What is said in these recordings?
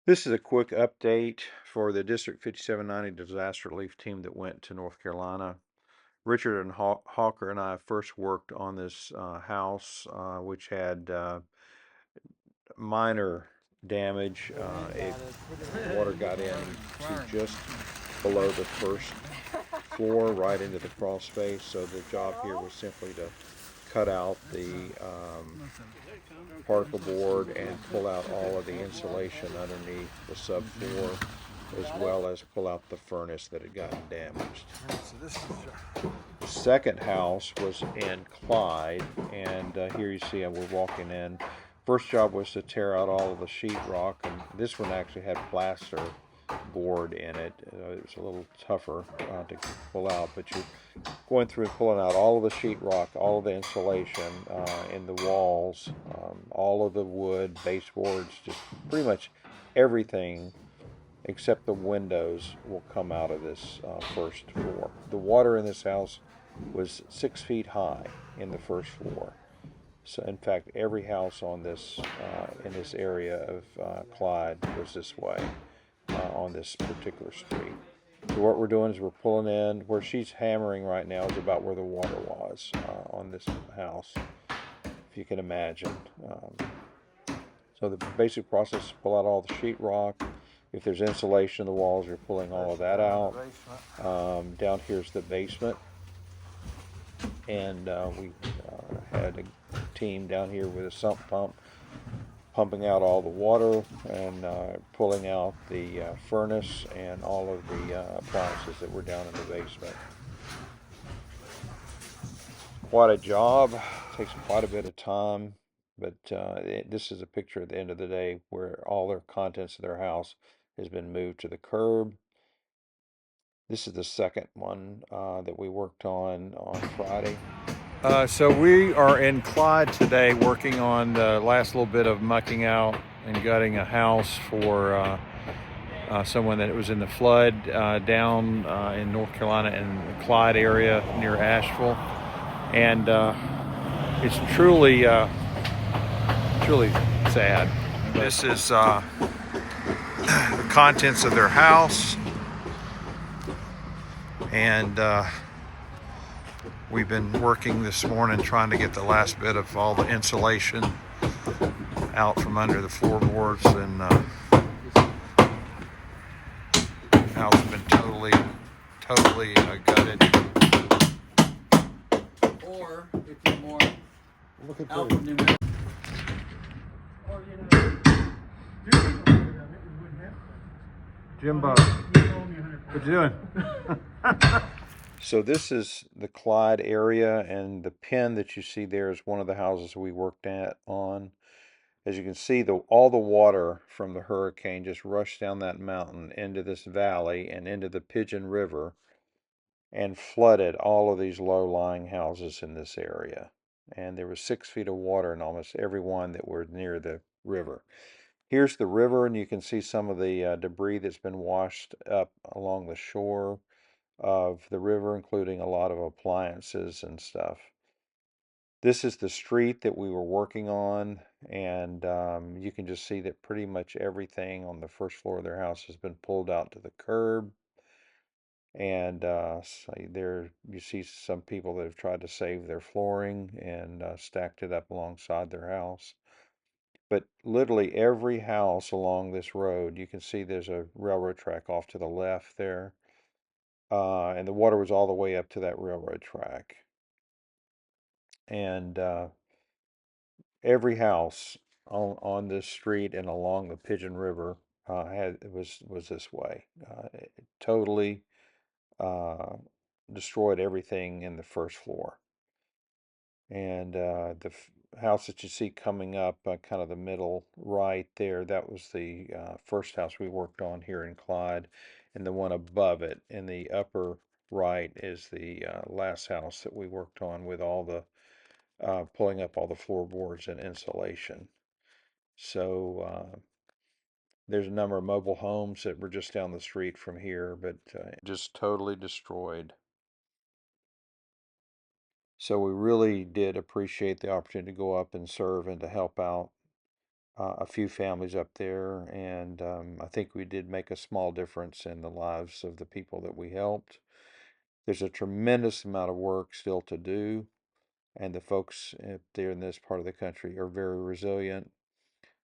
This is a quick update for the District 5790 disaster relief team that went to North Carolina. Richard and Hawker and I first worked on this house, which had minor damage. Water got in to just below the first floor, right into the crawl space. So the job here was simply to cut out the particle board and pull out all of the insulation underneath the subfloor, as well as pull out the furnace that had gotten damaged. The second house was in Clyde, and here you see we're walking in. First job was to tear out all of the sheetrock, and this one actually had plaster board in it. It was a little tougher to pull out, but you're going through and pulling out all of the sheetrock, all of the insulation in the walls, all of the wood, baseboards, just pretty much everything except the windows will come out of this first floor. The water in this house was 6 feet high in the first floor. So, in fact, every house on this in this area of Clyde was this way on this particular street. So what we're doing is we're pulling in. Where she's hammering right now is about where the water was on this house, if you can imagine. So the basic process is pull out all the sheetrock. If there's insulation in the walls, you're pulling all of that out. Down here's the basement. And we had a team down here with a sump pump pumping out all the water and pulling out the furnace and all of the appliances that were down in the basement. Quite a job, takes quite a bit of time, but this is a picture at the end of the day where all their contents of their house has been moved to the curb. This is the second one that we worked on Friday. So we are in Clyde today working on the last little bit of mucking out and gutting a house for someone that was in the flood down in North Carolina in the Clyde area near Asheville. And it's truly sad. This is the contents of their house. And we've been working this morning trying to get the last bit of all the insulation out from under the floorboards, and the house has been totally gutted. Or if you're more Alpha numeric. Jimbo, what you doing? So this is the Clyde area, and the pin that you see there is one of the houses we worked on. As you can see, all the water from the hurricane just rushed down that mountain into this valley and into the Pigeon River and flooded all of these low-lying houses in this area. And there was 6 feet of water in almost every one that were near the river. Here's the river, and you can see some of the debris that's been washed up along the shore of the river, including a lot of appliances and stuff. This is the street that we were working on, and you can just see that pretty much everything on the first floor of their house has been pulled out to the curb. And so there you see some people that have tried to save their flooring and stacked it up alongside their house. But literally every house along this road, you can see there's a railroad track off to the left there. And the water was all the way up to that railroad track. And every house on this street and along the Pigeon River was this way. It totally destroyed everything in the first floor. And the house that you see coming up, kind of the middle right there, that was the first house we worked on here in Clyde, and the one above it in the upper right is the last house that we worked on with all the pulling up all the floorboards and insulation. So there's a number of mobile homes that were just down the street from here, but just totally destroyed. So we really did appreciate the opportunity to go up and serve and to help out a few families up there, and I think we did make a small difference in the lives of the people that we helped. There's a tremendous amount of work still to do, and the folks up there in this part of the country are very resilient.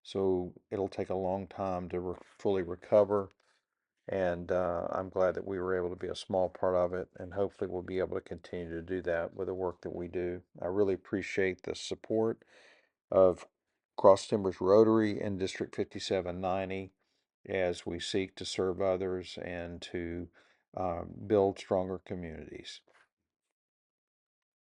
So it'll take a long time to fully recover. And I'm glad that we were able to be a small part of it, and hopefully we'll be able to continue to do that with the work that we do. I really appreciate the support of Cross Timbers Rotary and District 5790 as we seek to serve others and to build stronger communities.